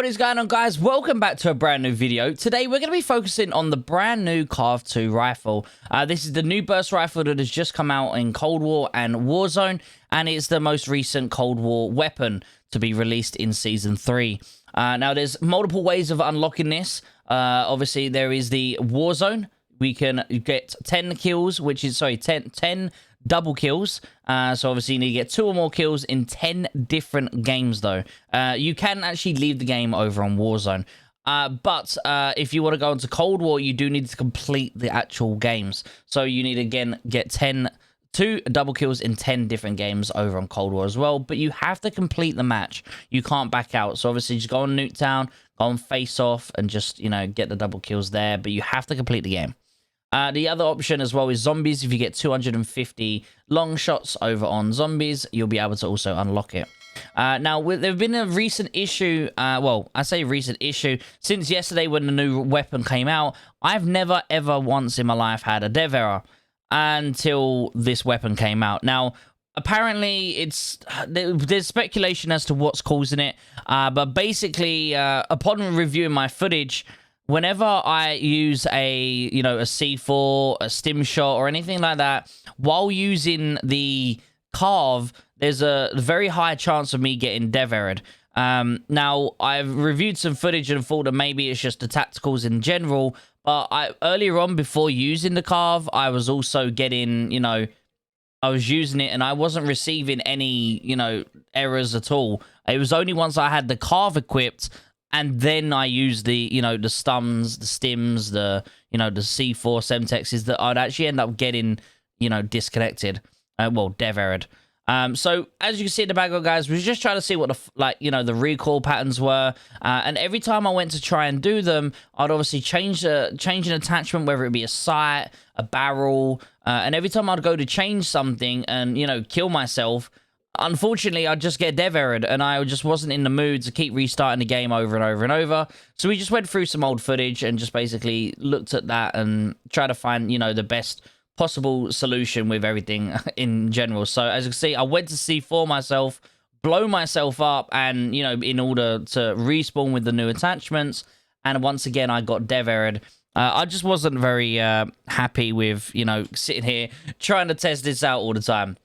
What is going on, guys? Welcome back to a brand new video. Today we're going to be focusing on the brand new CARV2 rifle. This is the new burst rifle that has just come out in Cold War and Warzone, and it's the most recent Cold War weapon to be released in Season 3. Now there's multiple ways of unlocking this. Obviously there is the Warzone. We can get 10 kills, which is, 10 double kills. So obviously you need to get 2 or more kills in 10 different games, though. You can actually leave the game over on Warzone. But if you want to go into Cold War, you do need to complete the actual games. So you need to, again, get 2 double kills in 10 different games over on Cold War as well. But you have to complete the match. You can't back out. So obviously just go on Nuketown, go on Face Off, and just, you know, get the double kills there. But you have to complete the game. The other option as well is zombies. If you get 250 long shots over on zombies, you'll be able to also unlock it. Now, there's been a recent issue, well, I say recent issue, since yesterday when the new weapon came out. I've never, ever once in my life had a dev error until this weapon came out. Now, apparently, there's speculation as to what's causing it, but basically, upon reviewing my footage, whenever I use a C4, a stim shot, or anything like that, while using the CARV, there's a very high chance of me getting dev errored. Now, I've reviewed some footage and thought that maybe it's just the tacticals in general, but earlier on, before using the CARV, I was also getting, I was using it and I wasn't receiving any, errors at all. It was only once I had the CARV equipped, and then I used the, the stuns, the stims, the C4 Semtexes that I'd actually end up getting, disconnected. Well, dev errored. So as you can see in the background, guys, we were just trying to see what the recoil patterns were. And every time I went to try and do them, I'd obviously change an attachment, whether it be a sight, a barrel, and every time I'd go to change something and, kill myself, unfortunately, I'd just get dev errored, and I just wasn't in the mood to keep restarting the game over and over and over. So we just went through some old footage and just basically looked at that and tried to find, the best possible solution with everything in general. So as you can see, I went to C4 myself, blow myself up, and, in order to respawn with the new attachments, and once again, I got dev errored. I just wasn't very happy with, sitting here trying to test this out all the time.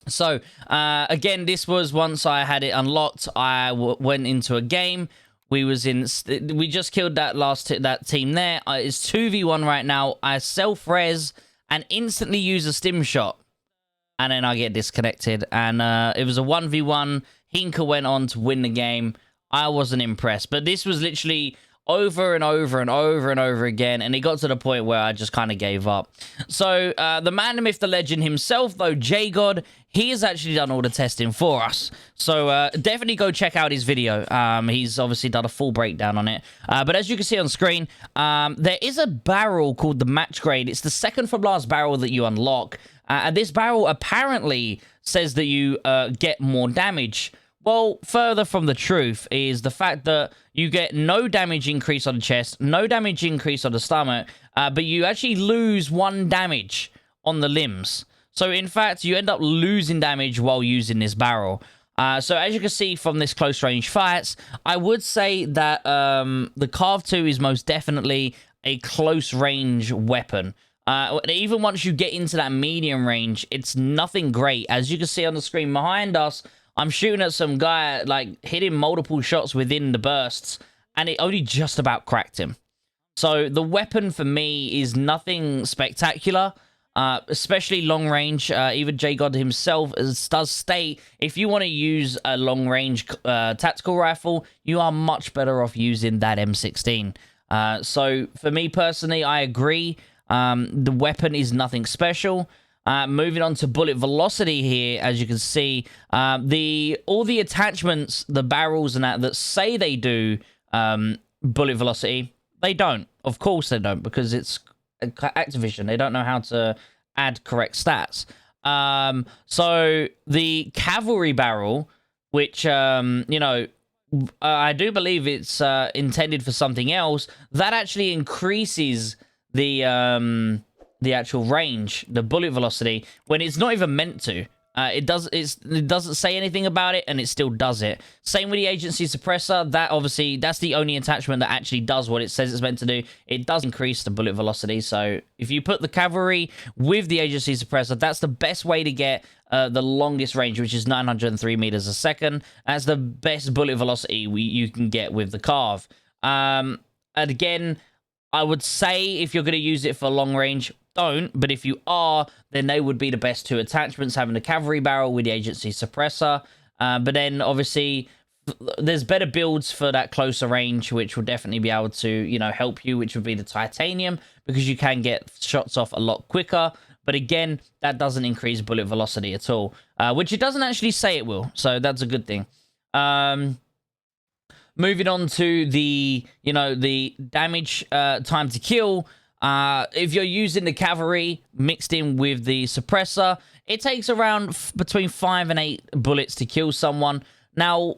So, again, this was once I had it unlocked. I went into a game. We just killed that team there. It's 2v1 right now. I self-res and instantly use a stim shot. And then I get disconnected. And it was a 1v1. Hinker went on to win the game. I wasn't impressed. But this was literally over and over and over and over again, and it got to the point where I just kind of gave up. So the man, the myth, the legend himself, though, J-God, he has actually done all the testing for us. So definitely go check out his video. He's obviously done a full breakdown on it. But as you can see on screen, there is a barrel called the match grade. It's the second from last barrel that you unlock. And this barrel apparently says that you get more damage. Well, further from the truth is the fact that you get no damage increase on the chest, no damage increase on the stomach, but you actually lose 1 damage on the limbs. So, in fact, you end up losing damage while using this barrel. So, as you can see from this close-range fights, I would say that the CARV2 is most definitely a close-range weapon. Even once you get into that medium range, it's nothing great. As you can see on the screen behind us, I'm shooting at some guy, hitting multiple shots within the bursts, and it only just about cracked him. So the weapon for me is nothing spectacular, especially long range. Even J-God himself does state, if you want to use a long range tactical rifle, you are much better off using that M16. So for me personally, I agree. The weapon is nothing special. Moving on to bullet velocity here, as you can see, all the attachments, the barrels and that say they do bullet velocity, they don't. Of course they don't, because it's Activision. They don't know how to add correct stats. So the Cavalry Barrel, which, I do believe it's intended for something else, that actually increases the actual range, the bullet velocity, when it's not even meant to. It doesn't say anything about it, and it still does it. Same with the agency suppressor. That obviously, that's the only attachment that actually does what it says it's meant to do. It does increase the bullet velocity. So if you put the cavalry with the agency suppressor, that's the best way to get the longest range, which is 903 meters a second. That's the best bullet velocity you can get with the CARV. And again, I would say if you're going to use it for long range, don't, but if you are, then they would be the best two attachments, having the Cavalry Barrel with the agency suppressor. But then obviously there's better builds for that closer range, which will definitely be able to, you know, help you, which would be the titanium, because you can get shots off a lot quicker. But again, that doesn't increase bullet velocity at all, which it doesn't actually say it will, so that's a good thing. Moving on to the, you know, the damage time to kill. If you're using the cavalry mixed in with the suppressor, it takes around between 5 and 8 bullets to kill someone. Now,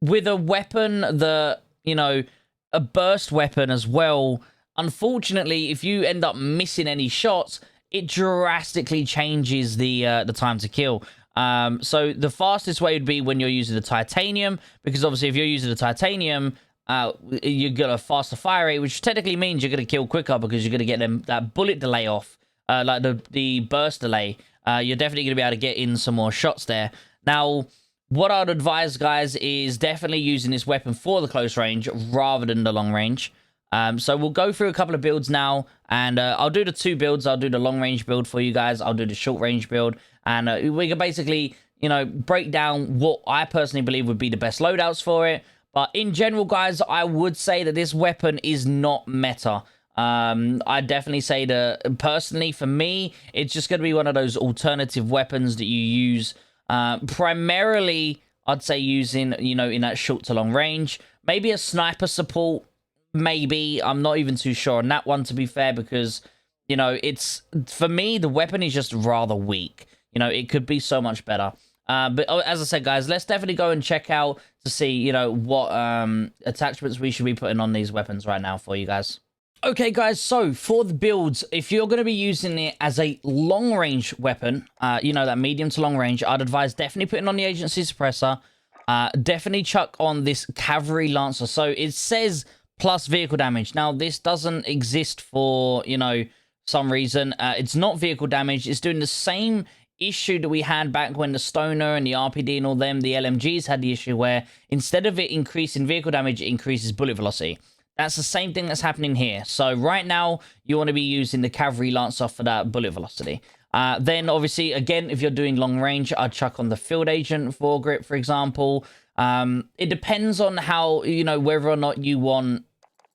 with a weapon, you know, a burst weapon as well, unfortunately, if you end up missing any shots, it drastically changes the time to kill. So the fastest way would be when you're using the titanium, because obviously if you're using the titanium, you get a faster fire rate, which technically means you're going to kill quicker because you're going to get that bullet delay off, like the burst delay. You're definitely going to be able to get in some more shots there. Now, what I'd advise, guys, is definitely using this weapon for the close range rather than the long range. So we'll go through a couple of builds now, and I'll do the 2 builds. I'll do the long range build for you guys. I'll do the short range build, and we can basically, you know, break down what I personally believe would be the best loadouts for it. But in general, guys, I would say that this weapon is not meta. I definitely say that, personally, for me, it's just going to be one of those alternative weapons that you use primarily, I'd say, using, you know, in that short to long range. Maybe a sniper support, maybe. I'm not even too sure on that one, to be fair, because, you know, it's, for me, the weapon is just rather weak. You know, it could be so much better. But as I said, guys, let's definitely go and check out to see, you know, what attachments we should be putting on these weapons right now for you guys. Okay, guys, so for the builds, if you're going to be using it as a long-range weapon, you know, that medium to long range, I'd advise definitely putting on the agency suppressor. Definitely chuck on this cavalry lancer. So it says plus vehicle damage. Now, this doesn't exist for, you know, some reason. It's not vehicle damage. It's doing the same issue that we had back when the Stoner and the RPD and all them, the LMGs, had the issue where instead of it increasing vehicle damage, it increases bullet velocity. That's the same thing that's happening here. So right now, you want to be using the Cavalry Lancer for that bullet velocity. Then, obviously, again, if you're doing long range, I'd chuck on the Field Agent foregrip, for example. It depends on how, you know, whether or not you want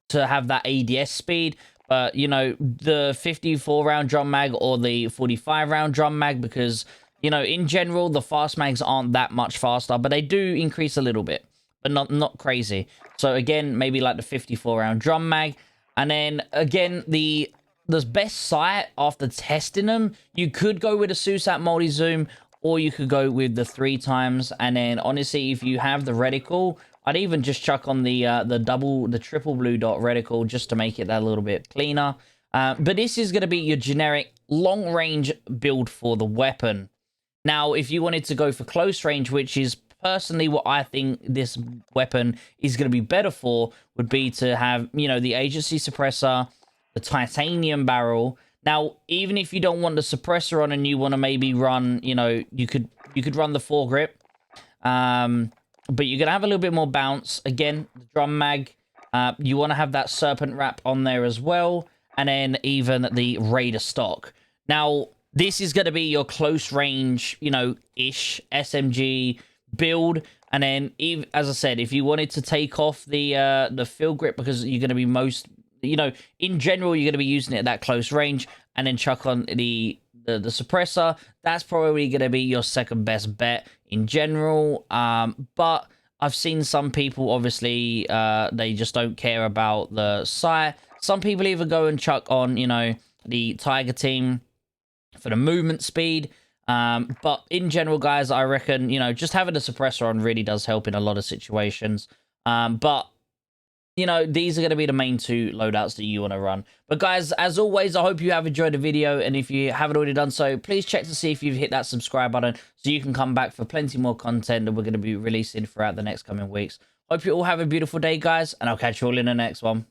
to have that ADS speed. But, you know, the 54-round drum mag or the 45-round drum mag, because, you know, in general, the fast mags aren't that much faster, but they do increase a little bit, but not crazy. So, again, maybe like the 54-round drum mag. And then, again, the best sight after testing them, you could go with a SUSAT multi-zoom, or you could go with the 3 times. And then, honestly, if you have the reticle, I'd even just chuck on the triple blue dot reticle just to make it that little bit cleaner. But this is going to be your generic long-range build for the weapon. Now, if you wanted to go for close range, which is personally what I think this weapon is going to be better for, would be to have, you know, the agency suppressor, the titanium barrel. Now, even if you don't want the suppressor on and you want to maybe run, you know, you could run the foregrip. But you're going to have a little bit more bounce. Again, the drum mag, you want to have that serpent wrap on there as well. And then even the Raider stock. Now, this is going to be your close range, you know, ish SMG build. And then, as I said, if you wanted to take off the field grip, because you're going to be most, you know, in general, you're going to be using it at that close range, and then chuck on the suppressor, that's probably going to be your second best bet in general. But I've seen some people, obviously, they just don't care about the sight. Some people even go and chuck on, you know, the Tiger Team for the movement speed. But in general, guys, I reckon, you know, just having a suppressor on really does help in a lot of situations. But you know, these are going to be the main two loadouts that you want to run. But guys, as always, I hope you have enjoyed the video. And if you haven't already done so, please check to see if you've hit that subscribe button so you can come back for plenty more content that we're going to be releasing throughout the next coming weeks. Hope you all have a beautiful day, guys, and I'll catch you all in the next one.